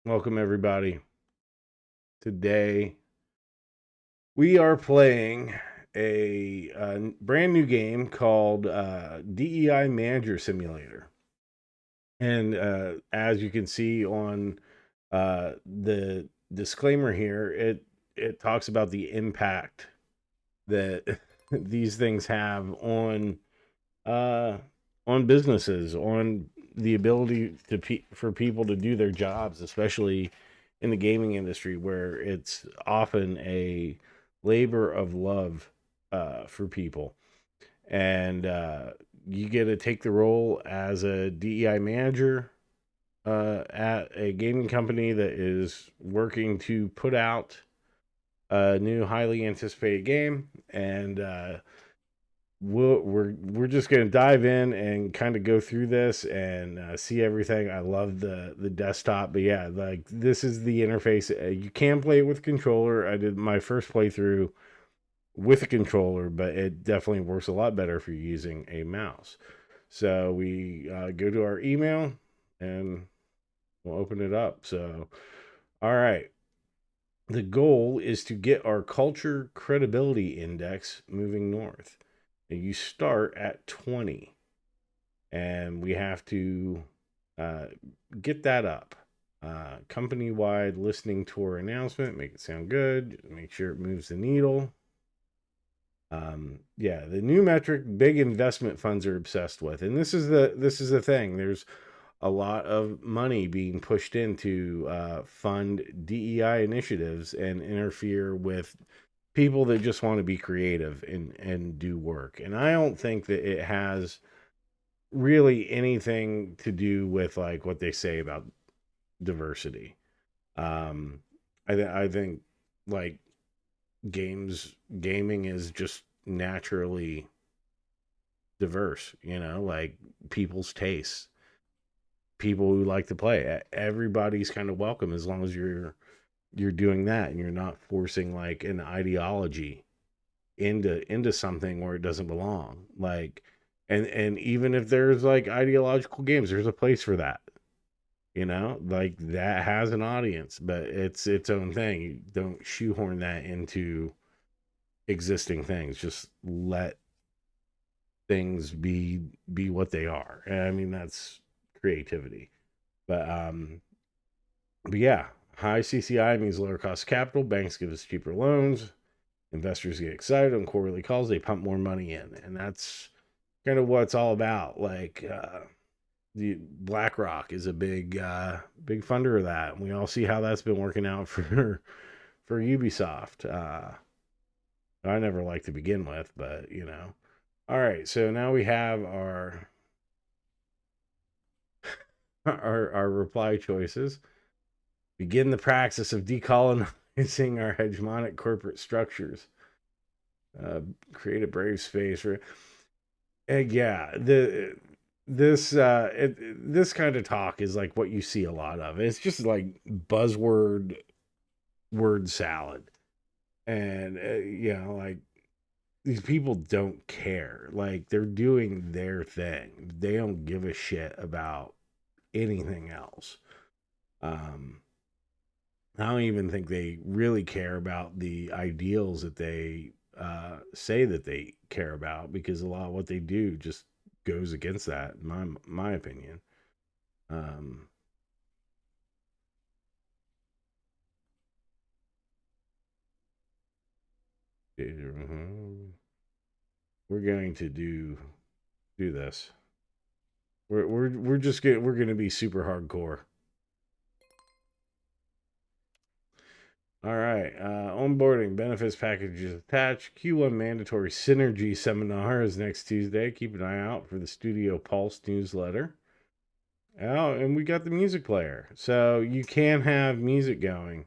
Welcome, everybody. Today, we are playing a brand new game called DEI Manager Simulator. And as you can see on the disclaimer here, it talks about the impact that these things have uh, on businesses, on the ability for people to do their jobs, especially in the gaming industry, where it's often a labor of love for people. And you get to take the role as a DEI manager at a gaming company that is working to put out a new, highly anticipated game. And we're just gonna dive in and kind of go through this and see everything. I love the desktop, but yeah, like this is the interface. You can play it with controller. I did my first playthrough with a controller, but it definitely works a lot better if you're using a mouse. So we go to our email and we'll open it up. So, all right. The goal is to get our culture credibility index moving north. And you start at 20, and we have to uh, get that up. Company wide listening tour announcement, make it sound good, make sure it moves the needle. Yeah, the new metric big investment funds are obsessed with, and this is the thing. There's a lot of money being pushed into fund DEI initiatives and interfere with people that just want to be creative and do work. And I don't think that it has really anything to do with like what they say about diversity. Um, I think like gaming is just naturally diverse. Like people's tastes, people who like to play. Everybody's kind of welcome as long as you're doing that and you're not forcing like an ideology into something where it doesn't belong. Like, and even if there's like ideological games, there's a place for that. Like that has an audience, but it's its own thing. You don't shoehorn that into existing things. Just let things be what they are. And I mean that's creativity. But yeah, high CCI means lower cost of capital. Banks give us cheaper loans. Investors get excited on quarterly calls. They pump more money in, and that's kind of what it's all about. Like the BlackRock is a big funder of that, and we all see how that's been working out for Ubisoft. I never liked to begin with, but All right, so now we have our our reply choices. Begin the practice of decolonizing our hegemonic corporate structures. Uh, Create a brave space for. Yeah, this kind of talk is like what you see a lot of. It's just like buzzword word salad, and like these people don't care. Like they're doing their thing. They don't give a shit about anything else. Um, I don't even think they really care about the ideals that they say that they care about, because a lot of what they do just goes against that, in my opinion. Um, we're going to do this. We're just we're gonna be super hardcore. All right. Onboarding benefits packages attached. Q1 mandatory synergy seminar is next Tuesday. Keep an eye out for the Studio Pulse newsletter. Oh, and we got the music player, so you can have music going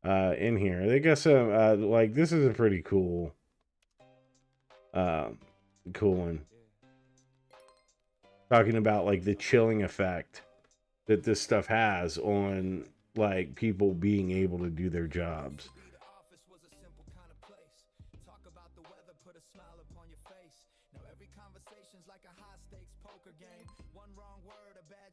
in here. They got some like this is a pretty uh, cool one. Talking about like the chilling effect that this stuff has on like people being able to do their jobs.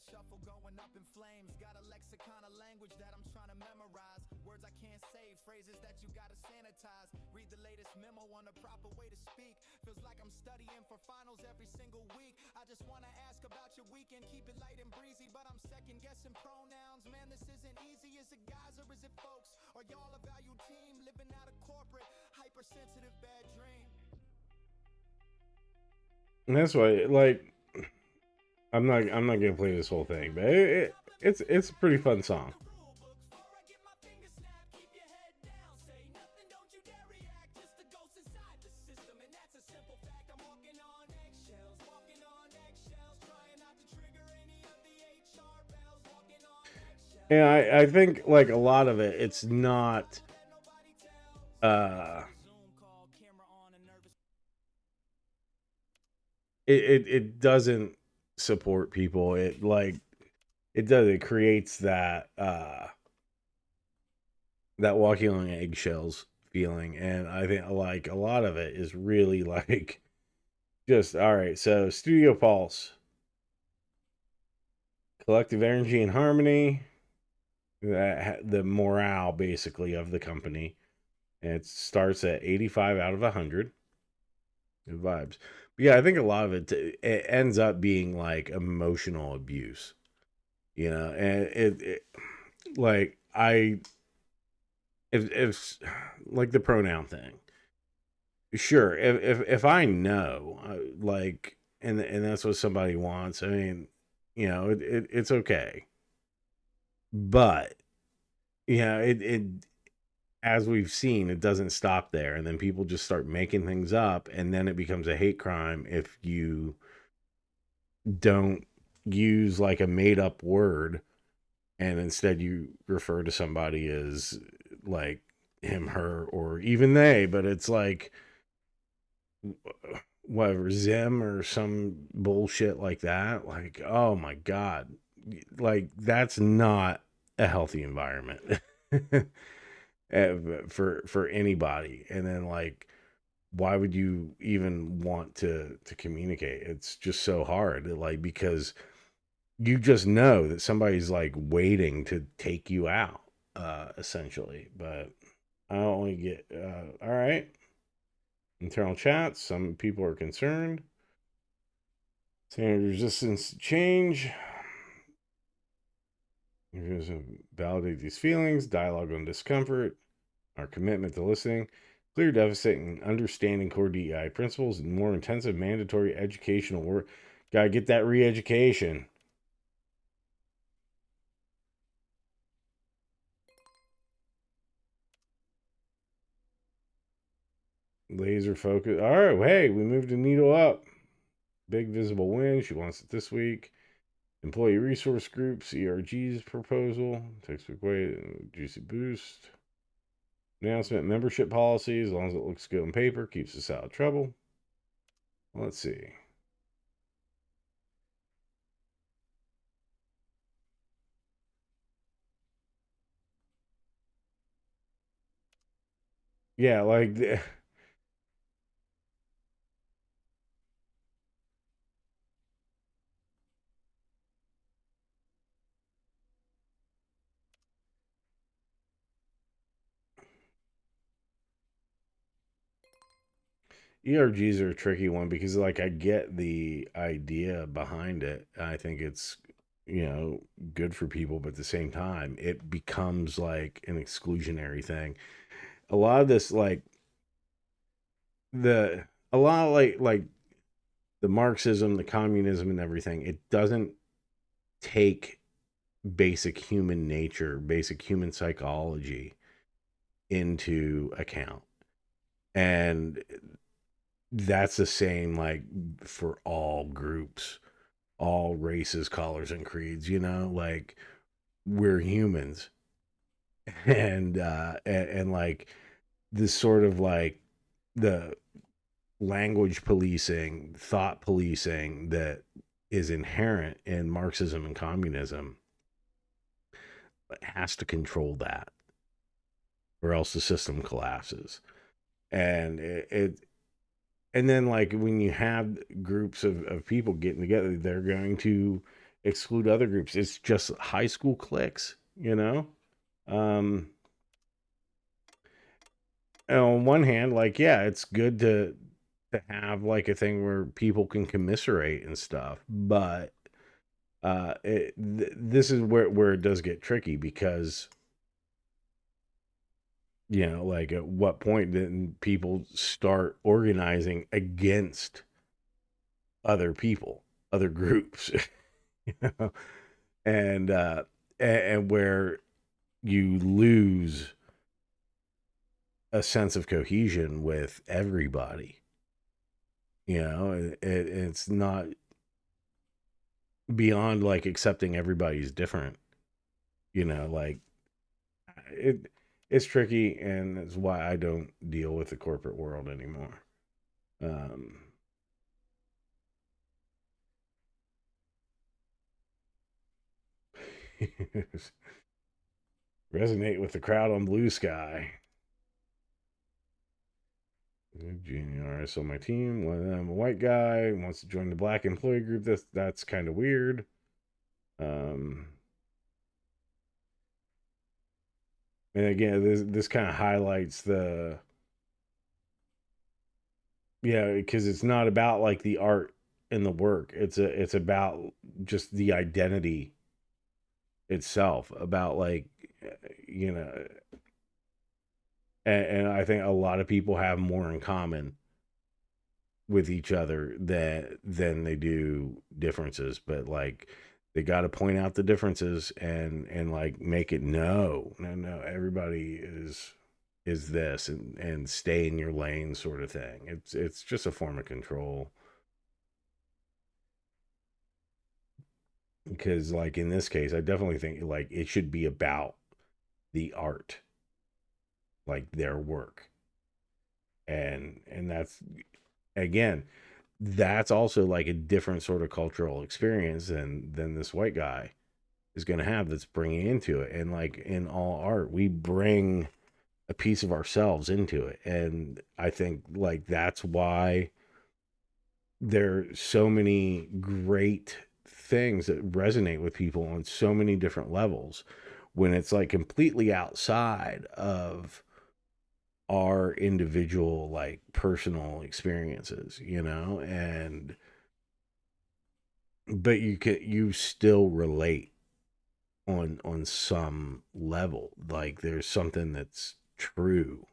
Shuffle going up in flames. Got a lexicon of language that I'm trying to memorize. Words I can't say, phrases that you gotta sanitize. Read the latest memo on the proper way to speak. Feels like I'm studying for finals every single week. I just wanna ask about your weekend, keep it light and breezy, but I'm second guessing pronouns. Man, this isn't easy. Is it guys or is it folks? Are y'all a value team living out a corporate hypersensitive bad dream? And that's why, like, I'm not gonna play this whole thing, but it's a pretty fun song. And I think like a lot of it, it's not uh it doesn't support people. It creates that walking on eggshells feeling. And I think like a lot of it is really like just all right. So Studio Pulse, collective energy and harmony, the morale basically of the company. And it starts at 85 out of 100. Good vibes. But yeah, I think a lot of it ends up being like emotional abuse, and it like I if like the pronoun thing. Sure, if I know like and that's what somebody wants, I mean, it's okay. But it as we've seen, it doesn't stop there, and then people just start making things up, and then it becomes a hate crime if you don't use like a made up word, and instead you refer to somebody as like him, her, or even they, but it's like whatever, Zim or some bullshit like that. Like, oh my god, like that's not a healthy environment for anybody. And then like, why would you even want to communicate? It's just so hard, like, because you just know that somebody's like waiting to take you out, essentially. But I only get all right. Internal chats. Some people are concerned. Standard resistance to change. Validate these feelings. Dialogue on discomfort. Our commitment to listening. Clear deficit and understanding core DEI principles and more intensive mandatory educational work. Gotta get that re-education. Laser focus. All right, well, hey, we moved the needle up. Big visible win. She wants it this week. Employee resource groups, ERG's proposal. Textbook way, juicy boost. Announcement, membership policy. As long as it looks good on paper, keeps us out of trouble. Let's see. Yeah, like ERGs are a tricky one because like I get the idea behind it. I think it's good for people, but at the same time it becomes like an exclusionary thing. A lot of this like the a lot of like the Marxism, the communism and everything, it doesn't take basic human nature, basic human psychology into account. And that's the same like for all groups, all races, colors, and creeds, like we're humans. And like this sort of like the language policing, thought policing that is inherent in Marxism and communism has to control that, or else the system collapses. And and then like when you have groups of people getting together, they're going to exclude other groups. It's just high school cliques, you know? Um, and on one hand, like, yeah, it's good to have like a thing where people can commiserate and stuff, but this is where it does get tricky because like at what point then people start organizing against other people, other groups, you know? and and where you lose a sense of cohesion with everybody. It's not beyond like accepting everybody's different. Like it it's tricky, and it's why I don't deal with the corporate world anymore. Um, resonate with the crowd on Blue Sky. Junior artist on my team. One of them, a white guy, wants to join the black employee group. That's kind of weird. Um, and again, this kind of highlights the because it's not about like the art and the work. It's about just the identity itself. About like you know, and I think a lot of people have more in common with each other than they do differences, but like they got to point out the differences and like make it no, everybody is this, and stay in your lane sort of thing. It's just a form of control, because like in this case I definitely think like it should be about the art, like their work, and that's again, that's also like a different sort of cultural experience than this white guy is going to have, that's bringing into it. And like in all art, we bring a piece of ourselves into it, and I think like that's why there's so many great things that resonate with people on so many different levels, when it's like completely outside of our individual like personal experiences, and but you still relate on some level. Like there's something that's true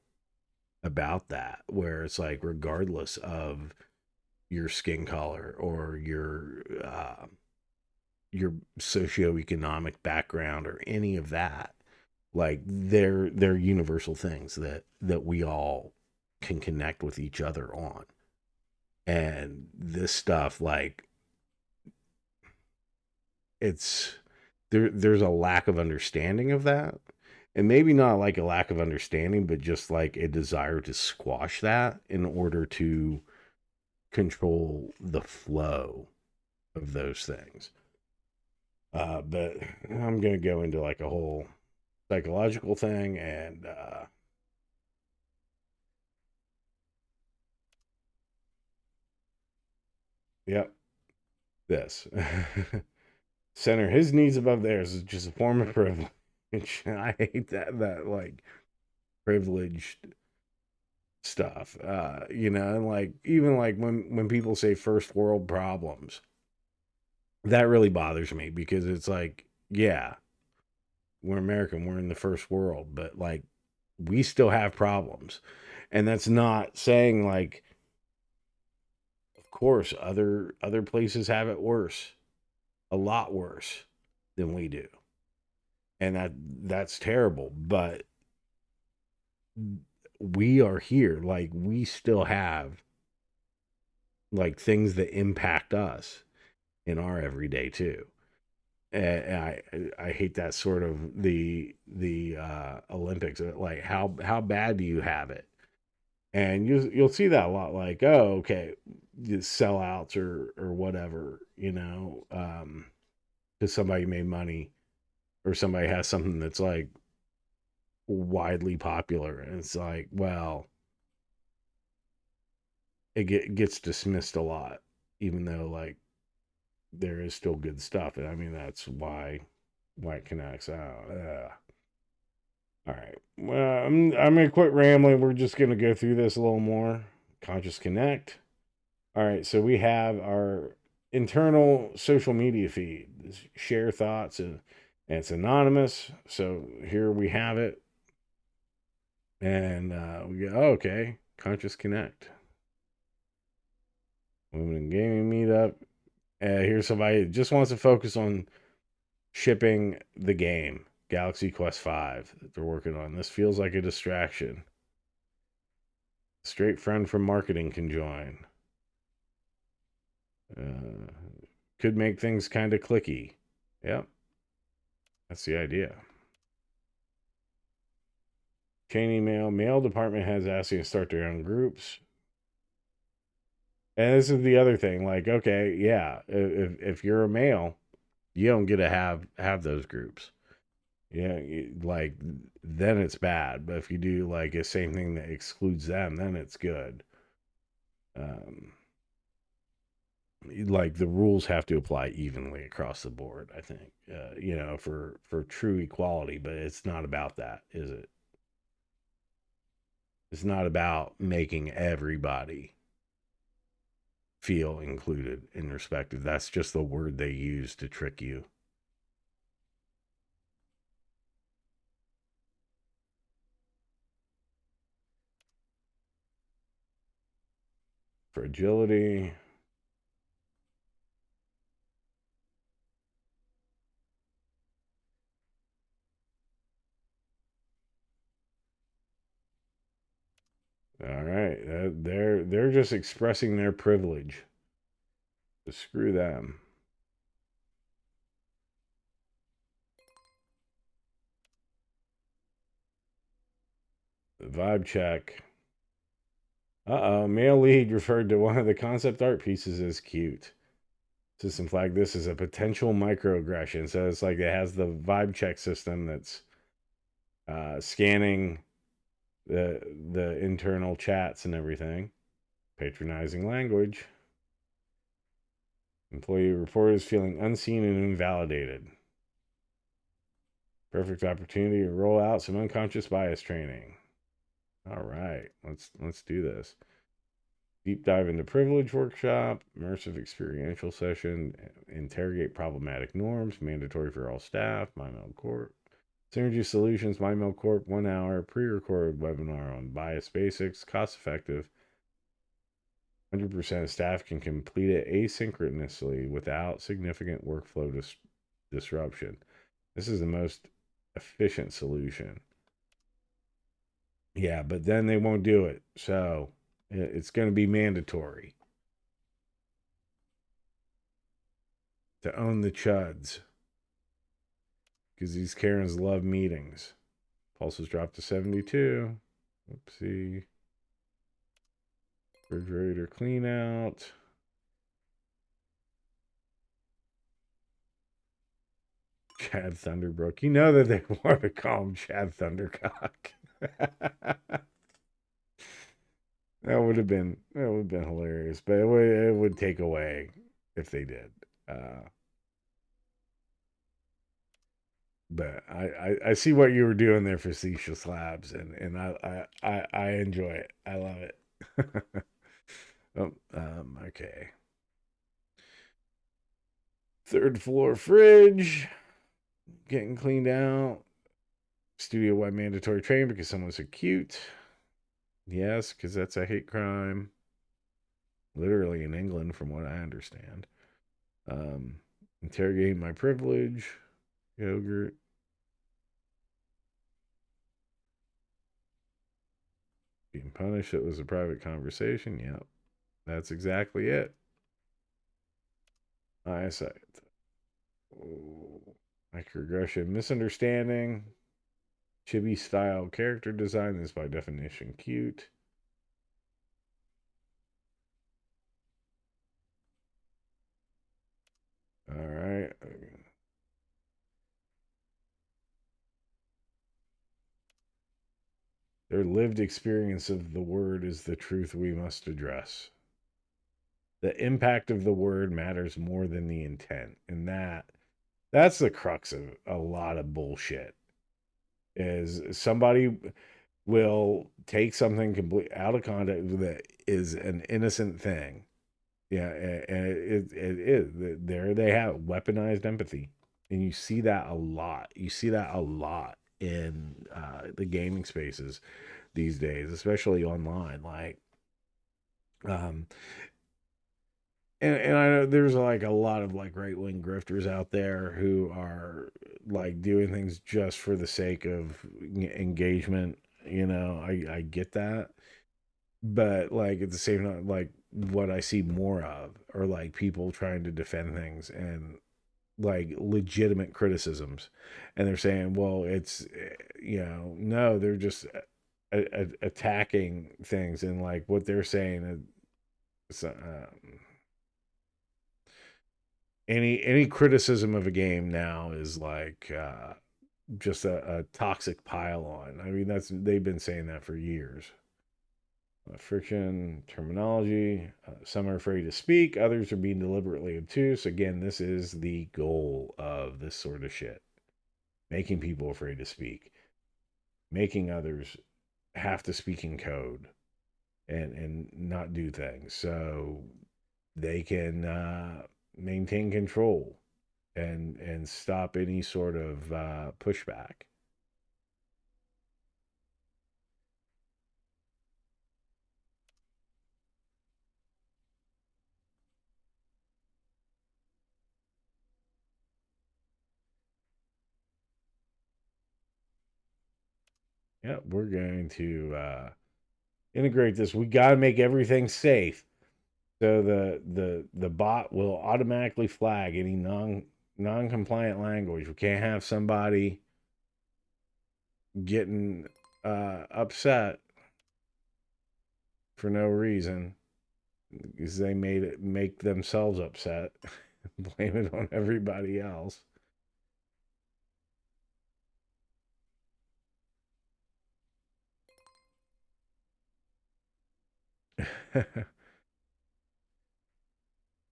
about that, where it's like regardless of your skin color or your socioeconomic background or any of that, like they're universal things that we all can connect with each other on. And this stuff, like it's there's a lack of understanding of that, and maybe not like a lack of understanding, but just like a desire to squash that in order to control the flow of those things. But I'm gonna go into like a whole psychological thing, and yep, this center his needs above theirs is just a form of privilege. I hate that like privileged stuff. And like even like when people say first world problems, that really bothers me, because it's like, yeah, we're American, we're in the first world, but like we still have problems. And that's not saying like, of course other places have it worse, a lot worse than we do. And that's terrible, but we are here, like we still have like things that impact us in our everyday too. And I hate that sort of the Olympics. Like how bad do you have it? And you'll see that a lot. Like, oh, okay, sellouts or whatever, because somebody made money or somebody has something that's like widely popular, and it's like, well, it gets dismissed a lot, even though like there is still good stuff. And I mean, that's why it connects. All right. Well, I'm gonna quit rambling. We're just gonna go through this a little more. Conscious Connect. All right. So we have our internal social media feed. Share thoughts, and it's anonymous. So here we have it. And we go, oh, okay, Conscious Connect. Women in Gaming Meetup. Here's somebody that just wants to focus on shipping the game, Galaxy Quest 5, that they're working on. This feels like a distraction. A straight friend from marketing can join. Could make things kind of clicky. Yep, that's the idea. Chain email. Mail department has asking to start their own groups. And this is the other thing. Like, okay, yeah, if you're a male, you don't get to have those groups. Yeah, like then it's bad. But if you do like a same thing that excludes them, then it's good. Like the rules have to apply evenly across the board. I think, for true equality. But it's not about that, is it? It's not about making everybody feel included and respected. That's just the word they use to trick you. Fragility. All right, they're just expressing their privilege. So screw them. The vibe check. Male lead referred to one of the concept art pieces as cute. System flag this is a potential microaggression. So it's like it has the vibe check system that's scanning the internal chats and everything. Patronizing language. Employee report is feeling unseen and invalidated. Perfect opportunity to roll out some unconscious bias training. All right, let's do this. Deep dive into privilege workshop, immersive experiential session, interrogate problematic norms, mandatory for all staff, MyMail Corp. Synergy Solutions, MyMail Corp, 1 hour pre-recorded webinar on bias basics, cost effective. 100% of staff can complete it asynchronously without significant workflow disruption. This is the most efficient solution. Yeah, but then they won't do it. So it's going to be mandatory to own the chuds because these Karens love meetings. Pulse has dropped to 72. Oopsie. Refrigerator clean out. Chad Thunderbrook. You know that they want to call him Chad Thundercock. That would have been hilarious, but it would take away if they did. But I see what you were doing there, Facetious Labs, and I enjoy it. I love it. Okay. Third floor fridge getting cleaned out. Studio wide mandatory training because someone's so cute. Yes, because that's a hate crime. Literally in England, from what I understand. Interrogating my privilege. Yogurt. Being punished. It was a private conversation. Yep. That's exactly it. Eyesight. Microaggression. Misunderstanding. Chibi style character design is by definition cute. All right. Their lived experience of the word is the truth we must address. The impact of the word matters more than the intent. And that's the crux of a lot of bullshit. Is somebody will take something complete out of context that is an innocent thing. Yeah, and it is. There they have weaponized empathy, and you see that a lot. You see that a lot in the gaming spaces these days, especially online. Like, um, and I know there's like a lot of like right wing grifters out there who are like doing things just for the sake of engagement. I get that, but like at the same time, like what I see more of are like people trying to defend things and like legitimate criticisms, and they're saying, well, it's no, they're just attacking things, and like what they're saying is, any criticism of a game now is like just a toxic pile on. I mean, they've been saying that for years. Friction, terminology. Some are afraid to speak. Others are being deliberately obtuse. Again, this is the goal of this sort of shit. Making people afraid to speak. Making others have to speak in code and not do things. So they can maintain control and stop any sort of pushback. Yeah, we're going to integrate this. We got to make everything safe. So the bot will automatically flag any non-compliant language. We can't have somebody getting upset for no reason because they made it make themselves upset. Blame it on everybody else.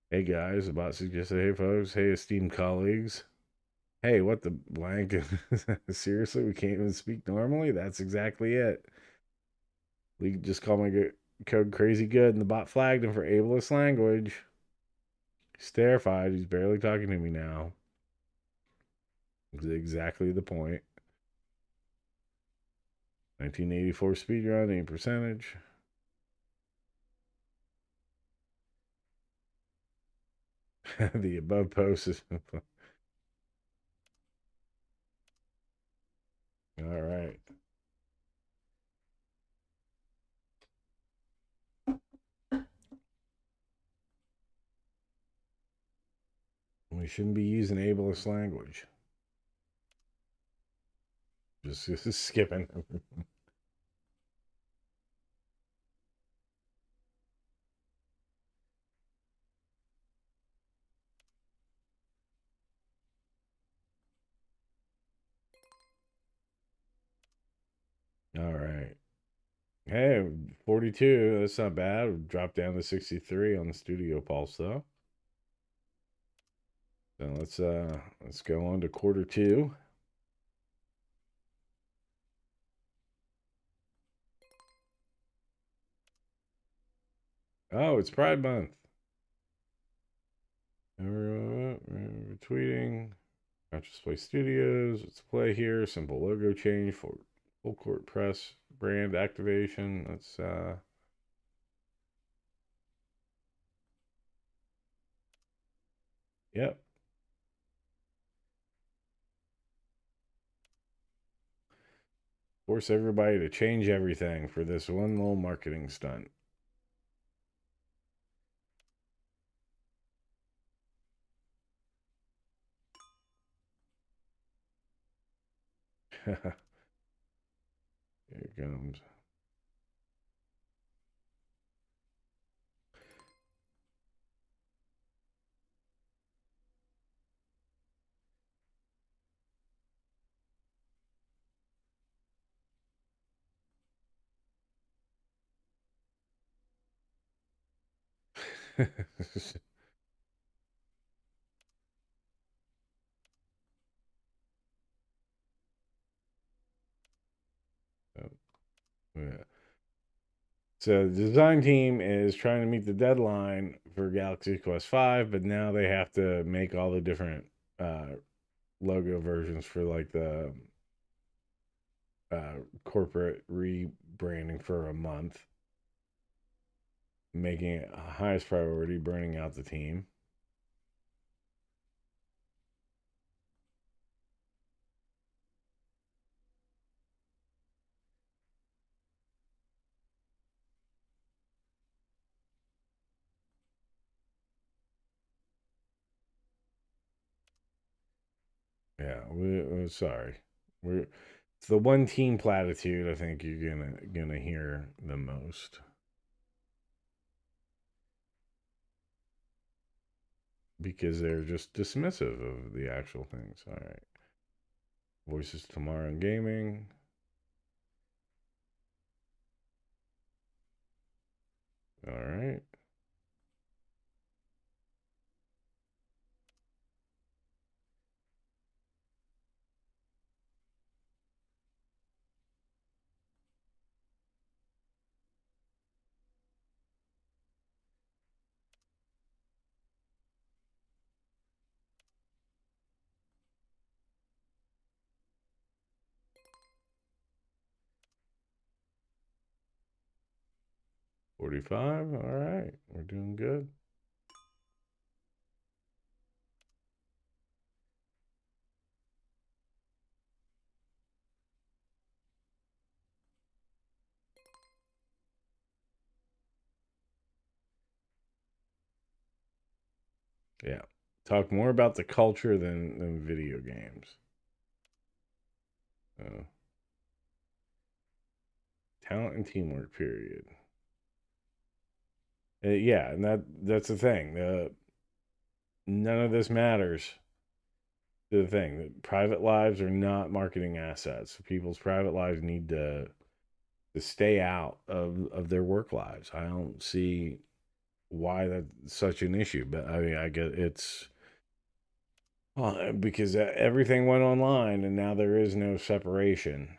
Hey guys, the bot suggested, hey folks, hey esteemed colleagues. Hey, what the blank? Seriously, we can't even speak normally? That's exactly it. We just call my code crazy good, and the bot flagged him for ableist language. He's terrified. He's barely talking to me now. Exactly the point. 1984 speedrun, any percentage. The above post is. All right. We shouldn't be using ableist language. Just skipping. All right. Hey, 42. That's not bad. We've dropped down to 63 on the studio pulse though. So let's go on to quarter two. Oh, it's Pride Month. We're tweeting. Conscious Play Studios. Let's play here. Simple logo change for full court press brand activation. Let's yep. Force everybody to change everything for this one little marketing stunt. Here it comes. Yeah. So the design team is trying to meet the deadline for Galaxy Quest 5, but now they have to make all the different uh, logo versions for like the corporate rebranding for a month, making it highest priority, burning out the team. Yeah, we're sorry. We're It's the one team platitude I think you're gonna hear the most because they're just dismissive of the actual things. All right, voices tomorrow in gaming. All right, 45. All right, we're doing good. Yeah, talk more about the culture than video games. Uh, Talent and teamwork. Period. Yeah, and that's the thing. None of this matters. The thing that private lives are not marketing assets. People's private lives need to stay out of their work lives. I don't see why that's such an issue, but I mean, I get it's well, because everything went online and now there is no separation.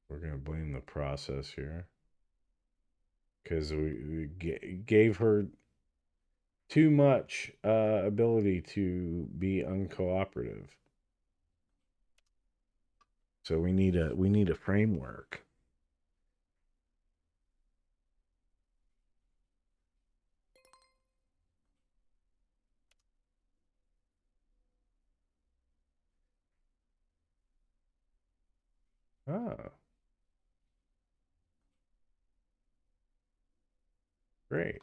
We're gonna blame the process here because we gave her too much ability to be uncooperative. So we need a framework. Oh, great.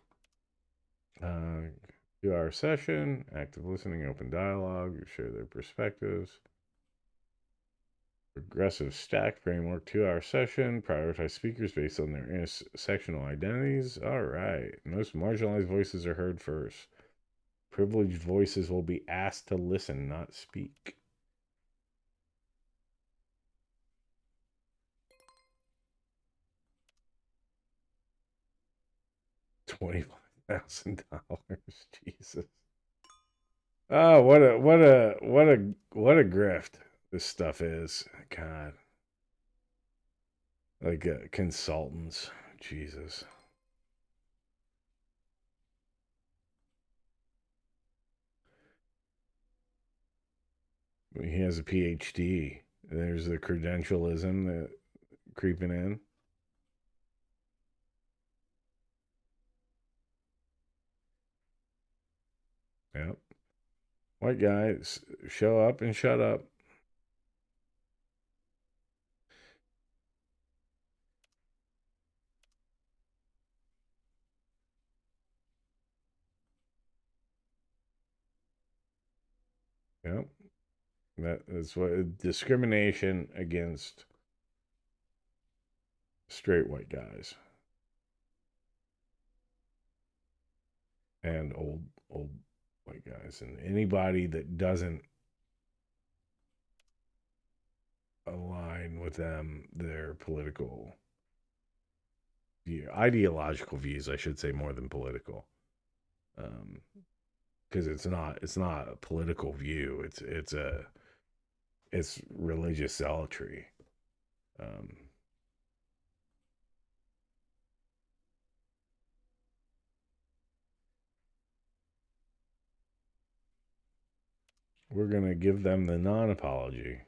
Uh, 2 hour session, active listening, open dialogue, share their perspectives. Progressive stack framework, 2 hour session, prioritize speakers based on their intersectional identities. All right. Most marginalized voices are heard first. Privileged voices will be asked to listen, not speak. $25,000. Jesus. Oh, what a grift this stuff is. God. Like consultants. Jesus. He has a PhD. There's the credentialism that creeping in. Yep. White guys show up and shut up. Yep. That is what discrimination against straight white guys and old white guys, and anybody that doesn't align with them, their political ideological views, I should say, more than political, because it's not a political view. It's religious zealotry. Um, we're gonna give them the non-apology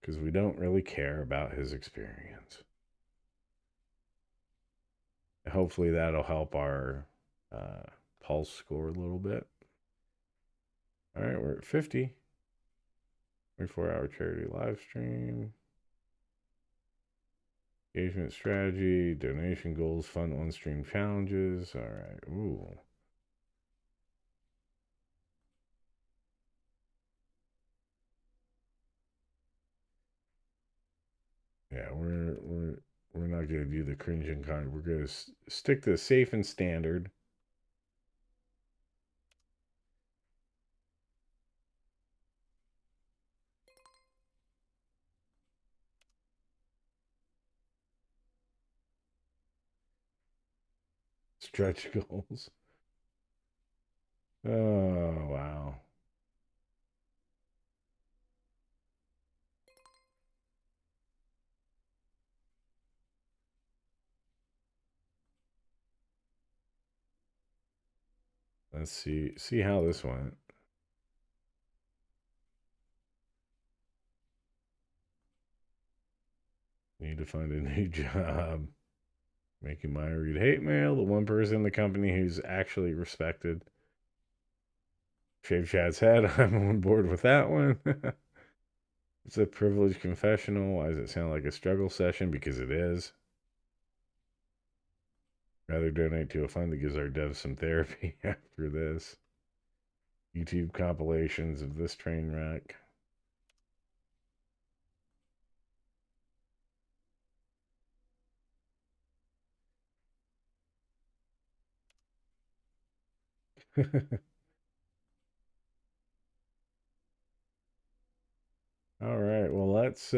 because we don't really care about his experience. Hopefully that'll help our pulse score a little bit. All right, we're at 50. 24-hour charity live stream. Engagement strategy, donation goals, fund on-stream challenges. All right. Ooh. Yeah, we're not gonna do the cringing kind. We're gonna stick to safe and standard. Stretch goals. Oh wow. Let's see how this went. Need to find a new job. Making my read hate mail. The one person in the company who's actually respected. Shave Chad's head. I'm on board with that one. It's a privileged confessional. Why does it sound like a struggle session? Because it is. Rather donate to a fund that gives our devs some therapy after this. YouTube compilations of this train wreck. All right. Well, let's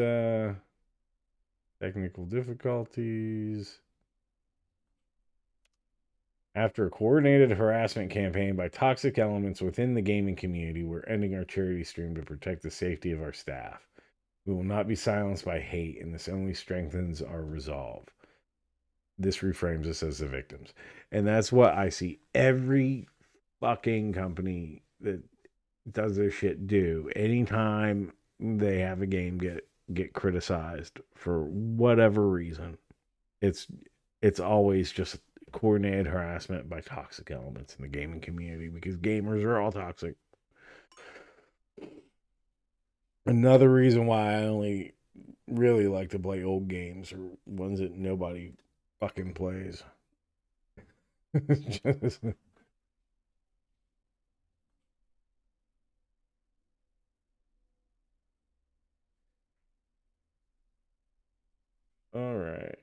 technical difficulties. After a coordinated harassment campaign by toxic elements within the gaming community, we're ending our charity stream to protect the safety of our staff. We will not be silenced by hate, and this only strengthens our resolve. This reframes us as the victims. And that's what I see every fucking company that does this shit do. Anytime they have a game get criticized for whatever reason, it's always just coordinated harassment by toxic elements in the gaming community because gamers are all toxic. Another reason why I only really like to play old games or ones that nobody fucking plays. Just, all right.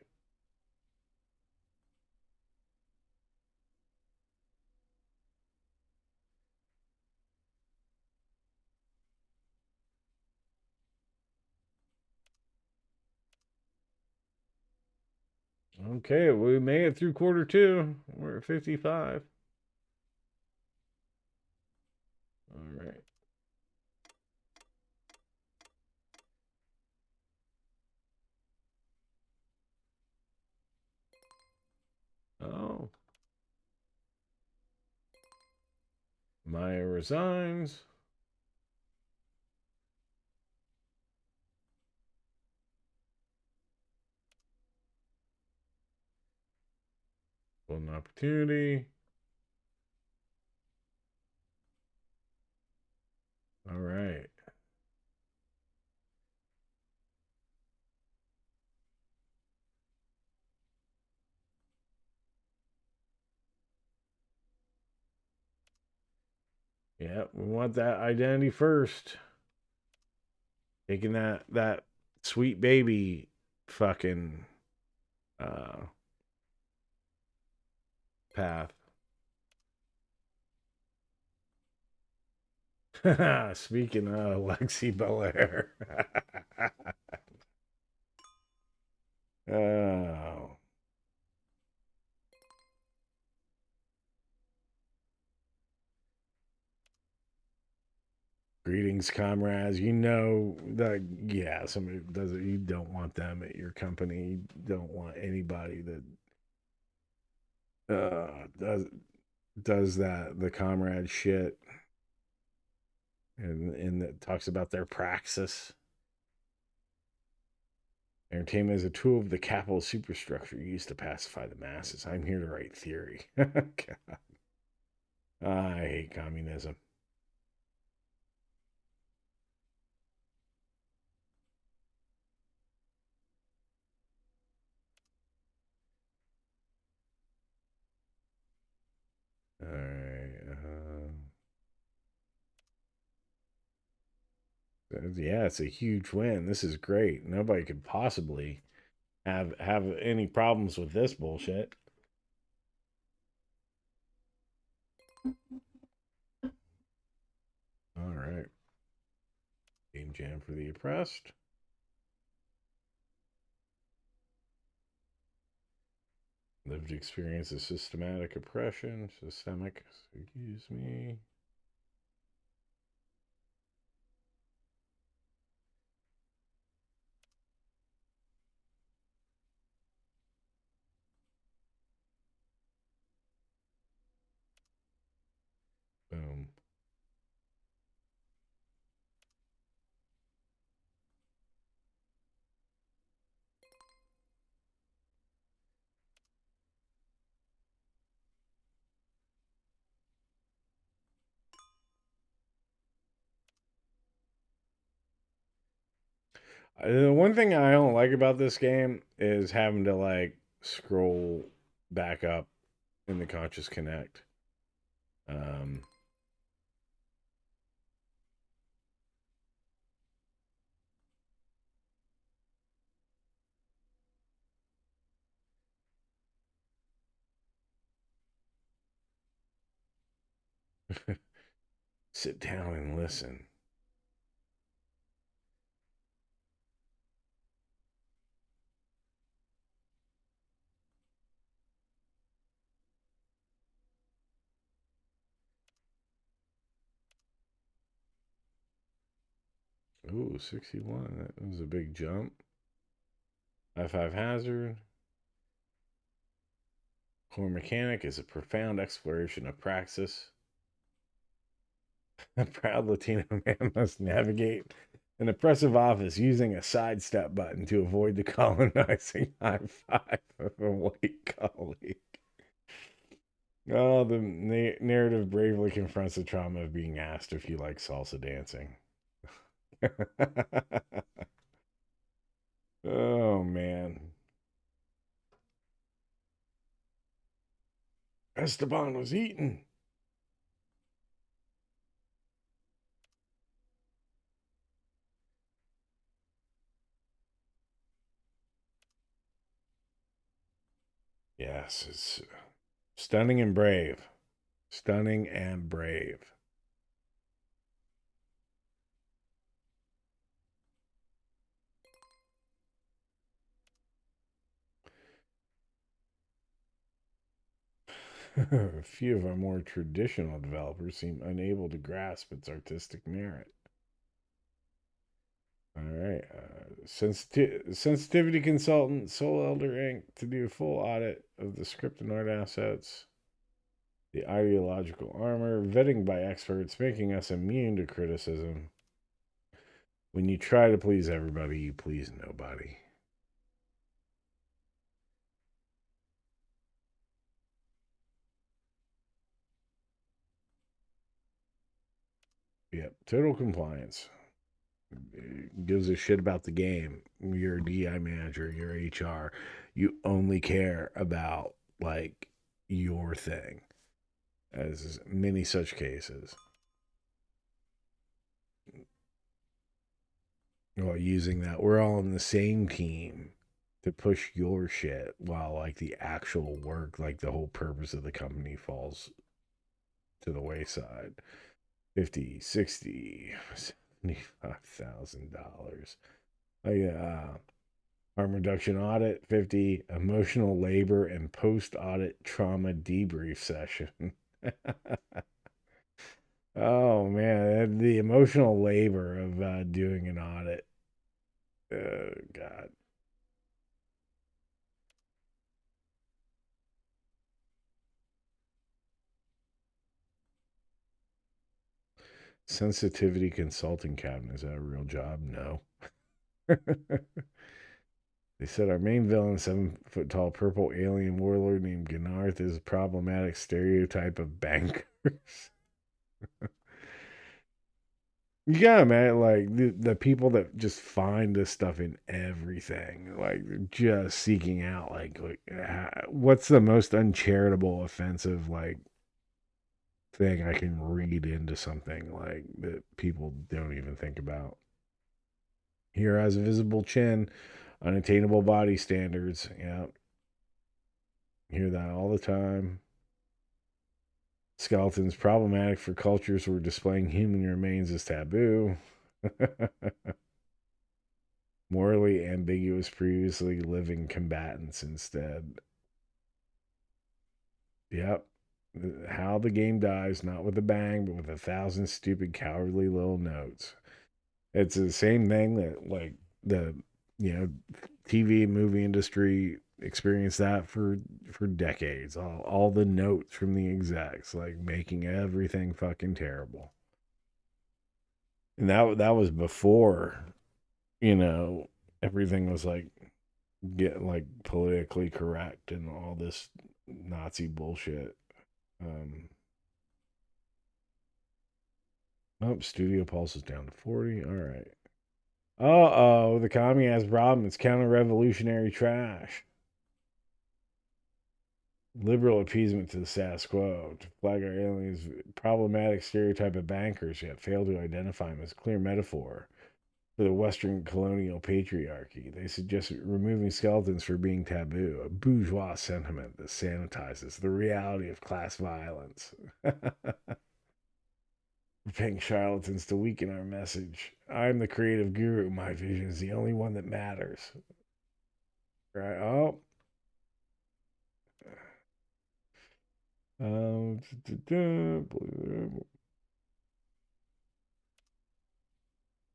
Okay, we made it through quarter two. We're at 55. All right. Oh. Maya resigns. Golden opportunity. All right. Yeah, we want that identity first. Taking that sweet baby fucking path. Speaking of Lexi Belair. Oh. Greetings, comrades. You know that, yeah, somebody does it. You don't want them at your company. You don't want anybody that does that, the comrade shit, and that talks about their praxis. Entertainment is a tool of the capital superstructure used to pacify the masses. I'm here to write theory. God. I hate communism. All right. Yeah, it's a huge win. This is great. Nobody could possibly have any problems with this bullshit. All right. Game jam for the oppressed. Lived experience of systematic oppression. Systemic. Excuse me. Boom. The one thing I don't like about this game is having to like scroll back up in the Conscious Connect. Um, Sit down and listen. Ooh, 61. That was a big jump. I5 hazard. Core mechanic is a profound exploration of praxis. A proud Latino man must navigate an oppressive office using a sidestep button to avoid the colonizing high five of a white colleague. Oh, the narrative bravely confronts the trauma of being asked if you like salsa dancing. Oh, man. Esteban was eaten. Yes, it's stunning and brave. Stunning and brave. A few of our more traditional developers seem unable to grasp its artistic merit. All right. Sensitivity consultant, Soul Elder Inc. to do a full audit of the script and art assets. The ideological armor, vetting by experts, making us immune to criticism. When you try to please everybody, you please nobody. Yep, total compliance. Gives a shit about the game. You're a DI manager, you're HR. You only care about like your thing. As many such cases. Well, using that, we're all on the same team to push your shit while like the actual work, like the whole purpose of the company falls to the wayside. $50, $60, $75,000. Harm reduction audit, 50. Emotional labor and post audit trauma debrief session. Oh man, the emotional labor of doing an audit. Oh God. Sensitivity consulting cabinet, is that a real job? No. They said our main villain, 7-foot tall purple alien warlord named Gnarth, is a problematic stereotype of bankers. You gotta imagine, like, the people that just find this stuff in everything, like, just seeking out, what's the most uncharitable, offensive, like, thing I can read into something, like, that people don't even think about. Hero has a visible chin, unattainable body standards. Yeah, hear that all the time. Skeletons problematic for cultures where displaying human remains is taboo. Morally ambiguous previously living combatants instead. Yep. How the game dies, not with a bang, but with 1,000 stupid, cowardly little notes. It's the same thing that, like, the, TV movie industry experienced that for decades. All the notes from the execs, like, making everything fucking terrible. And that was before, everything was like get like politically correct and all this Nazi bullshit. Um, Studio Pulse is down to 40. All right. Uh-oh, the commie has problem. It's counter-revolutionary trash. Liberal appeasement to the status quo. To flag our aliens, problematic stereotype of bankers, yet fail to identify them as a clear metaphor for the Western colonial patriarchy. They suggest removing skeletons for being taboo, a bourgeois sentiment that sanitizes the reality of class violence. We're paying charlatans to weaken our message. I'm the creative guru. My vision is the only one that matters. Right? Oh.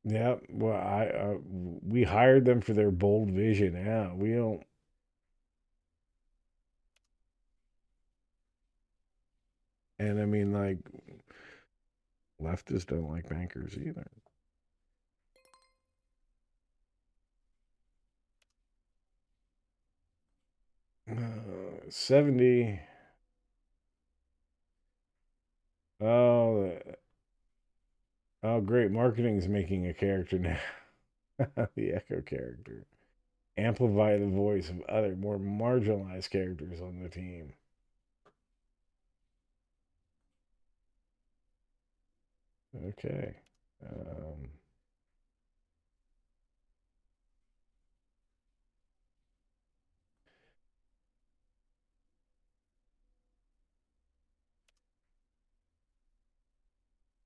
Yeah. Well, we hired them for their bold vision. Yeah, we don't. And I mean, like, leftists don't like bankers either. 70. Oh, oh, great. Marketing's making a character now. The Echo character. Amplify the voice of other, more marginalized characters on the team. Okay. Um,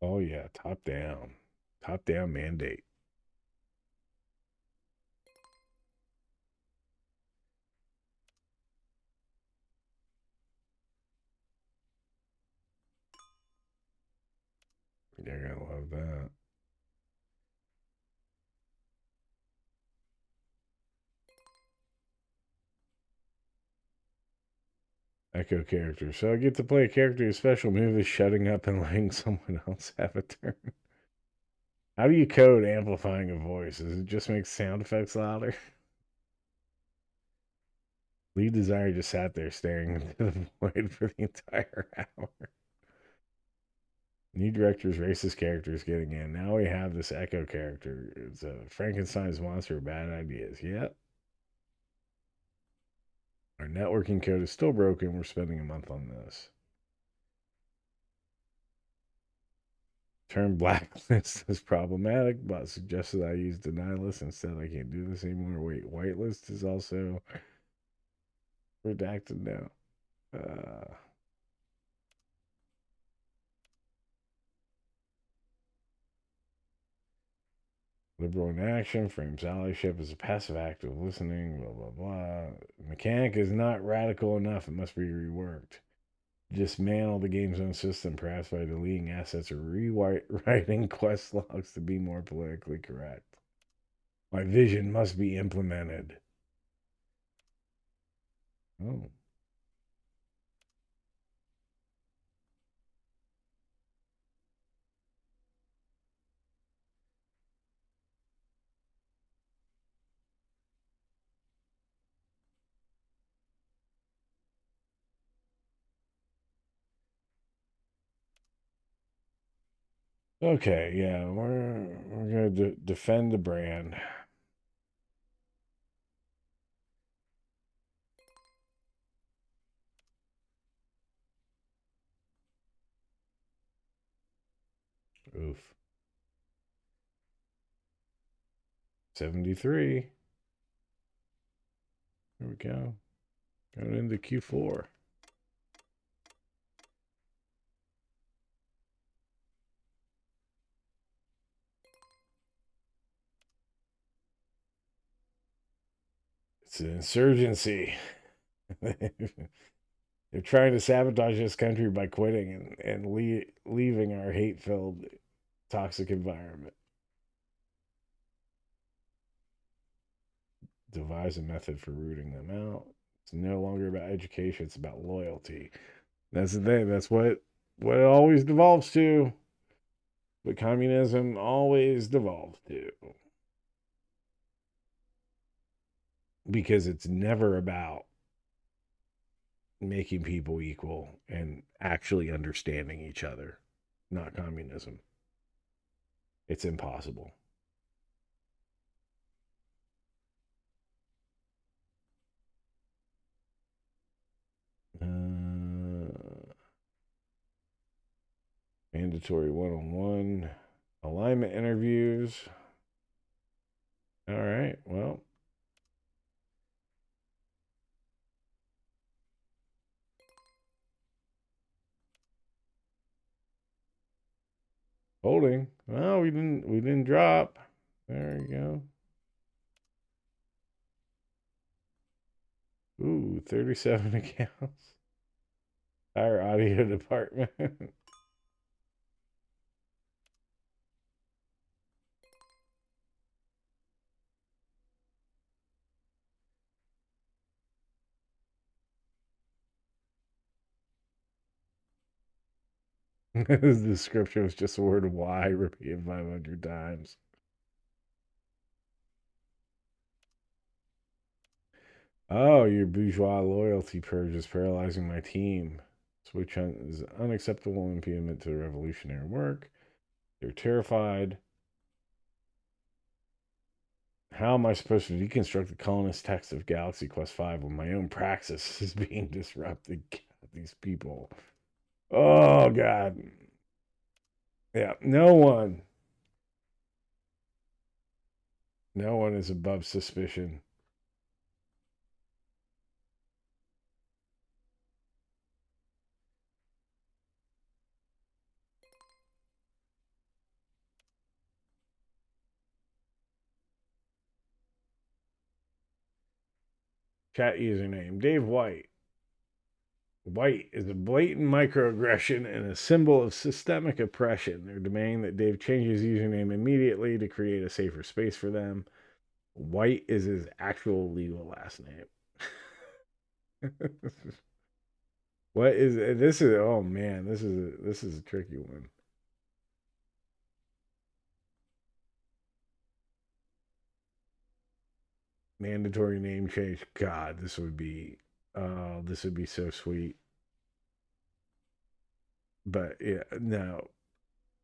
oh, yeah. Top down. Top down mandate. You're going to love that. Echo character. So I get to play a character whose special move is shutting up and letting someone else have a turn. How do you code amplifying a voice? Does it just make sound effects louder? Lead designer just sat there staring into the void for the entire hour. New director's racist characters getting in. Now we have this Echo character. It's a Frankenstein's monster of bad ideas. Yep. Our networking code is still broken. We're spending a month on this. Term blacklist is problematic, but suggested I use denialist instead. I can't do this anymore. Wait, whitelist is also redacted now. Liberal in action frames allyship as a passive act of listening, blah, blah, blah. Mechanic is not radical enough. It must be reworked. Dismantle the game's own system, perhaps by deleting assets or rewriting quest logs to be more politically correct. My vision must be implemented. Oh. Okay, yeah, we're gonna defend the brand. Oof. 73. There we go. Going into Q4. It's an insurgency. They're trying to sabotage this country by quitting and leaving our hate-filled, toxic environment. Devise a method for rooting them out. It's no longer about education, it's about loyalty. That's the thing. That's what it always devolves to. What communism always devolves to. Because it's never about making people equal and actually understanding each other. Not communism. It's impossible. Mandatory one-on-one alignment interviews. All right, well. Holding. Well, we didn't drop. There you go. Ooh, 37 accounts. Our audio department. The description was just the word "why" repeated 500 times. Oh, your bourgeois loyalty purge is paralyzing my team. Switch is unacceptable impediment to revolutionary work. They're terrified. How am I supposed to deconstruct the colonist text of Galaxy Quest 5 when my own praxis is being disrupted? God, these people. Oh, God. Yeah, no one is above suspicion. Chat username Dave White. White is a blatant microaggression and a symbol of systemic oppression. They're demanding that Dave change his username immediately to create a safer space for them. White is his actual legal last name. What is this? Is oh man, this is a tricky one. Mandatory name change. God, this would be so sweet. But yeah, no.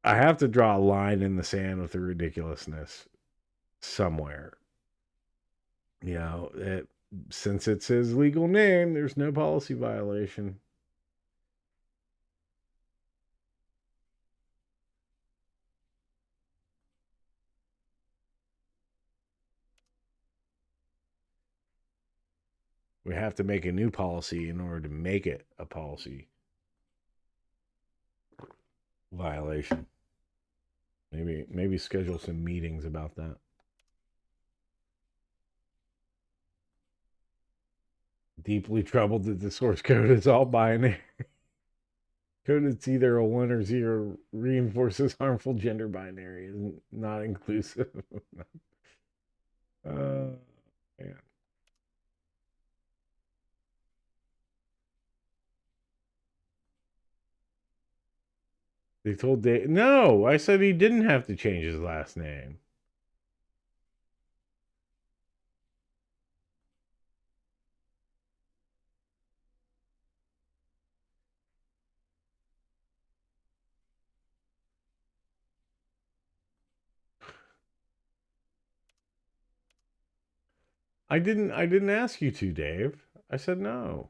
I have to draw a line in the sand with the ridiculousness somewhere. You know, since it's his legal name, there's no policy violation. We have to make a new policy in order to make it a policy violation. Maybe schedule some meetings about that. Deeply troubled that the source code is all binary. Code that's either a 1 or 0 reinforces harmful gender binary and not inclusive. Man. They told Dave. No, I said he didn't have to change his last name. I didn't ask you to, Dave. I said no.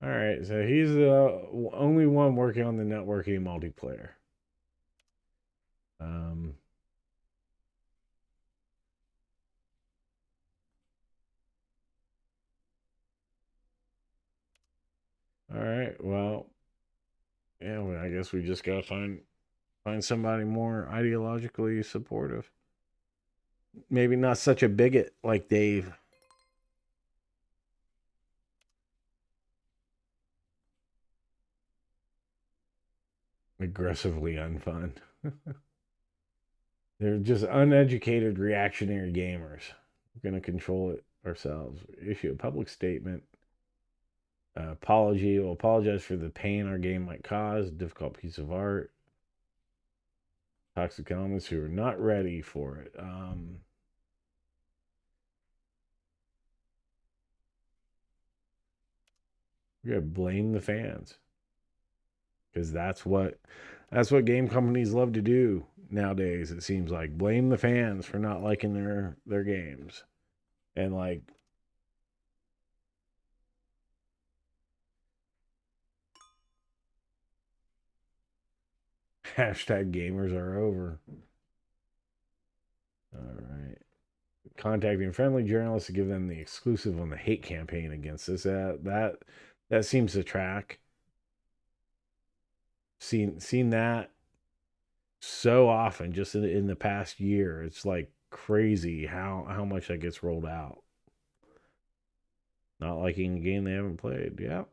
All right, so he's the only one working on the networking multiplayer. Um, all right, well, yeah, well, I guess we just gotta find somebody more ideologically supportive. Maybe not such a bigot like Dave. Aggressively unfun. They're just uneducated reactionary gamers. We're gonna control it ourselves. Issue a public statement. Apology. Will apologize for the pain our game might cause. Difficult piece of art. Toxic elements who are not ready for it. We gotta blame the fans because that's what game companies love to do nowadays. It seems like blame the fans for not liking their games, and like hashtag gamers are over. All right. Contacting friendly journalists to give them the exclusive on the hate campaign against us. That seems to track. Seen that so often just in the past year. It's like crazy how much that gets rolled out. Not liking a game they haven't played. Yeah.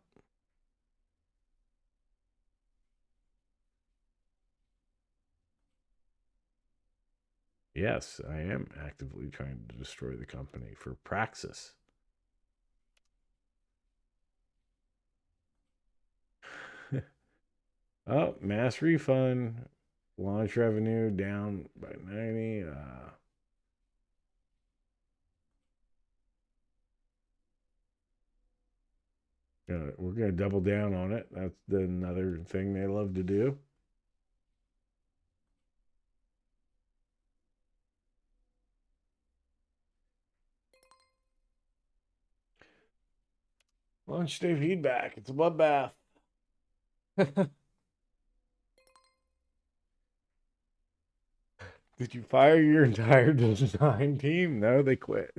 Yes, I am actively trying to destroy the company for Praxis. Oh, mass refund. Launch revenue down by 90. We're gonna double down on it. That's another thing they love to do. Launch day feedback. It's a bloodbath. Did you fire your entire design team? No, they quit.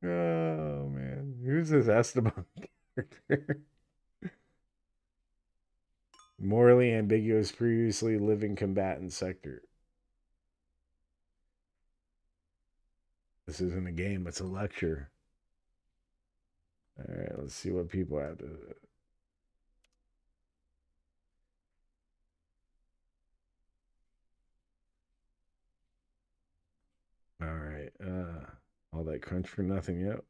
Oh man, who's this Esteban character? Morally ambiguous, previously living combatant sector. This isn't a game; it's a lecture. All right, let's see what people have to. All right, all that crunch for nothing. Yep,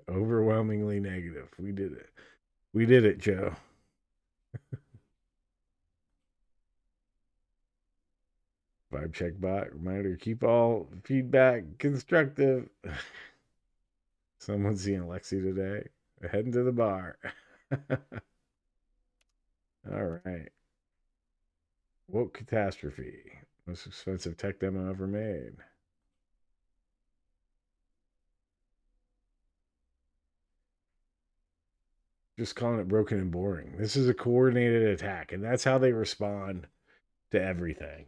overwhelmingly negative. We did it. We did it, Joe. Vibe check bot reminder: keep all feedback constructive. Someone's seeing Lexi today. Heading to the bar. All right. Woke catastrophe. Most expensive tech demo ever made. Just calling it broken and boring. This is a coordinated attack, and that's how they respond to everything.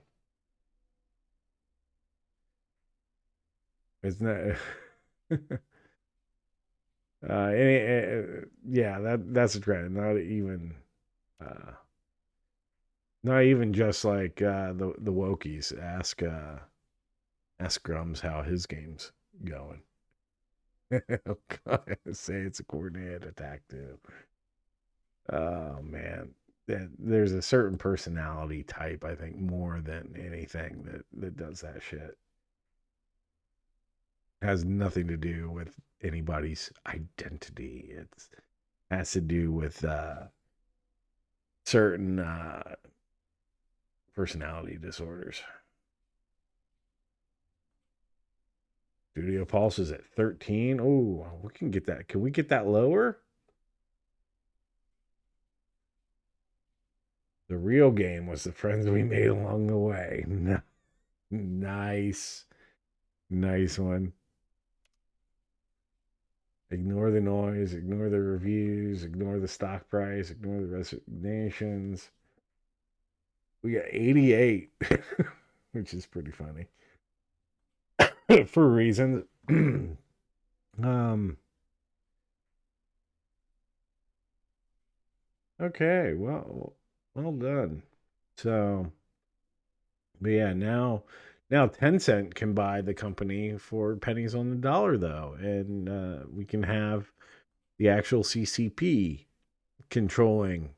It's not. Yeah, that's a trend. Not even. Uh, Not even just like the Wokies. Ask Grums how his game's going. Oh, God, say it's a coordinated attack too. Oh man, there's a certain personality type, I think, more than anything that does that shit. Has nothing to do with anybody's identity. It has to do with certain personality disorders. Studio Pulse is at 13. Oh, we can get that. Can we get that lower? The real game was the friends we made along the way. Nice. Nice one. Ignore the noise, ignore the reviews, ignore the stock price, ignore the resignations. We got 88, which is pretty funny for reasons. um. Okay. Well done. So, but yeah, now Tencent can buy the company for pennies on the dollar, though, and we can have the actual CCP controlling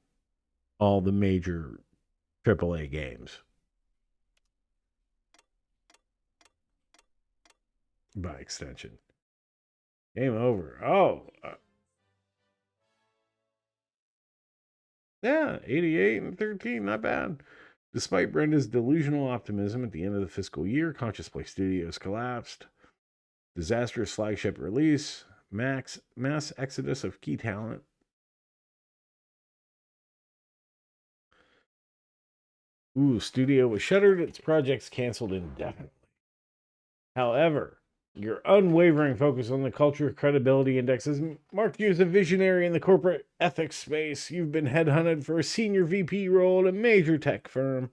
all the major AAA games by extension. Game over. Oh, yeah, 88 and 13, not bad. Despite Brenda's delusional optimism at the end of the fiscal year, Conscious Play Studios collapsed. Disastrous flagship release, mass exodus of key talent. Studio was shuttered, its projects canceled indefinitely. However, your unwavering focus on the culture credibility index has marked you as a visionary in the corporate ethics space. You've been headhunted for a senior VP role at a major tech firm.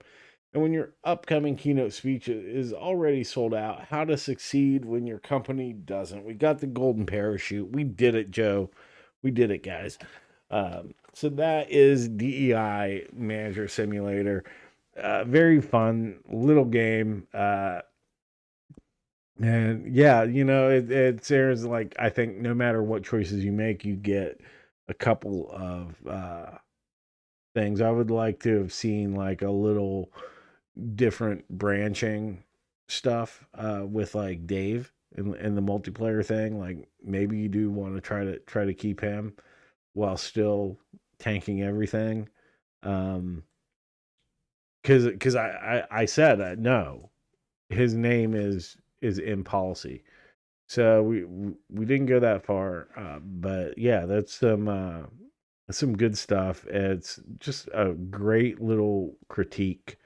And when your upcoming keynote speech is already sold out, how to succeed when your company doesn't. We got the golden parachute. We did it, Joe. We did it, guys. So that is DEI Manager Simulator. Very fun little game. And yeah, it Sarah's like, I think no matter what choices you make, you get a couple of things. I would like to have seen like a little different branching stuff with like Dave and the multiplayer thing. Like maybe you do want to try to keep him while still tanking everything. Because I said no, his name is in policy. So we didn't go that far, but yeah, that's some good stuff. It's just a great little critique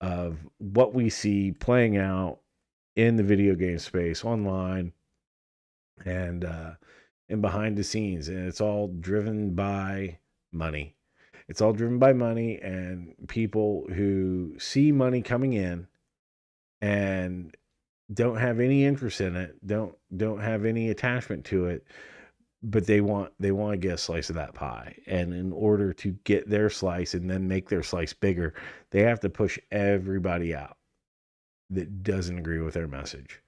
of what we see playing out in the video game space online and behind the scenes, and it's all driven by money. It's all driven by money and people who see money coming in and don't have any interest in it, don't have any attachment to it, but they want to get a slice of that pie. And in order to get their slice and then make their slice bigger, they have to push everybody out that doesn't agree with their message.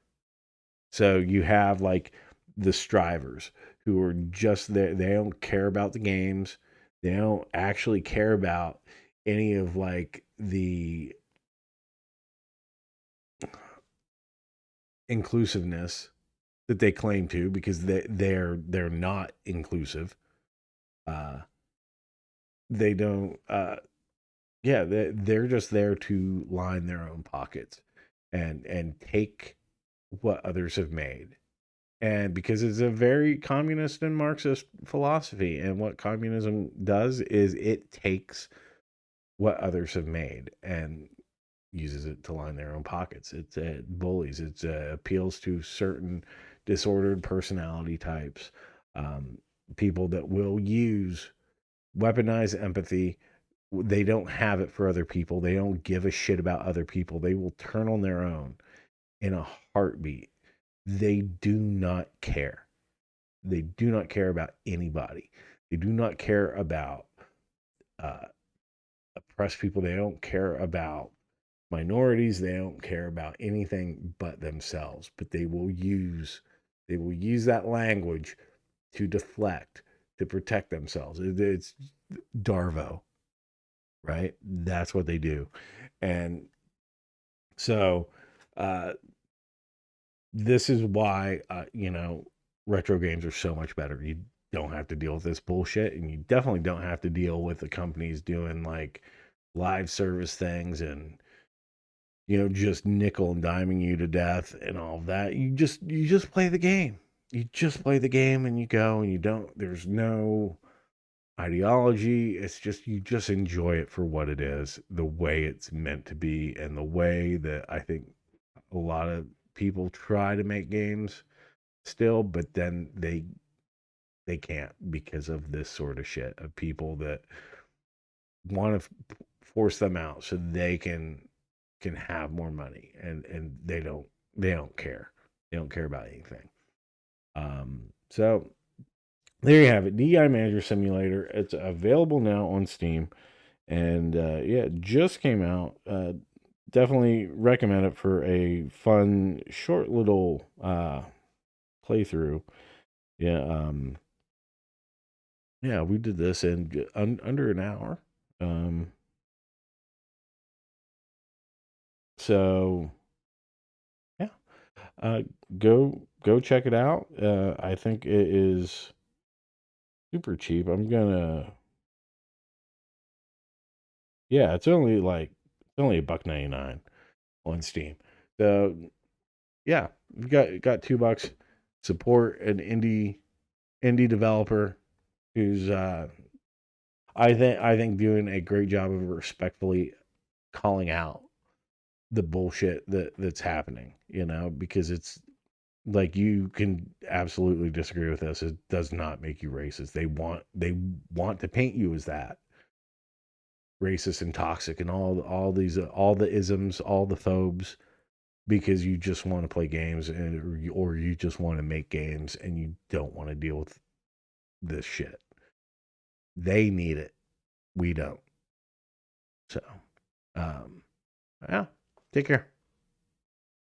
So you have like the strivers who are just there. They don't care about the games. They don't actually care about any of like the inclusiveness that they claim to, because they're not inclusive. Uh, they don't. Yeah, they're just there to line their own pockets and take what others have made. And because it's a very communist and Marxist philosophy, and what communism does is it takes what others have made and uses it to line their own pockets. It's bullies. It appeals to certain disordered personality types, um, people that will use weaponize empathy. They don't have it for other people. They don't give a shit about other people. They will turn on their own in a heartbeat. They do not care. They do not care about anybody. They do not care about uh, oppress people. They don't care about minorities. They don't care about anything but themselves. But they will use that language to deflect, to protect themselves. It's Darvo, right? That's what they do. And so this is why, retro games are so much better. You don't have to deal with this bullshit, and you definitely don't have to deal with the companies doing like live service things and just nickel and diming you to death and all of that. You just play the game. You just play the game and you go, and there's no ideology. It's just, you just enjoy it for what it is, the way it's meant to be, and the way that I think a lot of people try to make games still, but then they can't because of this sort of shit of people that want to force them out so they can have more money, and they don't care. They don't care about anything. So there you have it, DEI Manager Simulator. It's available now on Steam, and yeah, it just came out. Definitely recommend it for a fun, short little playthrough. Yeah, yeah, we did this in under an hour. So yeah, uh, go check it out. I think it is super cheap. Yeah, it's only $1.99 on Steam. So yeah, you got $2. Support an indie developer who's I think doing a great job of respectfully calling out the bullshit that's happening, because it's like, you can absolutely disagree with this. It does not make you racist. They want to paint you as that racist and toxic and all these all the isms, all the phobes, because you just want to play games, or you just want to make games, and you don't want to deal with this shit. They need it. We don't. So, yeah. Take care.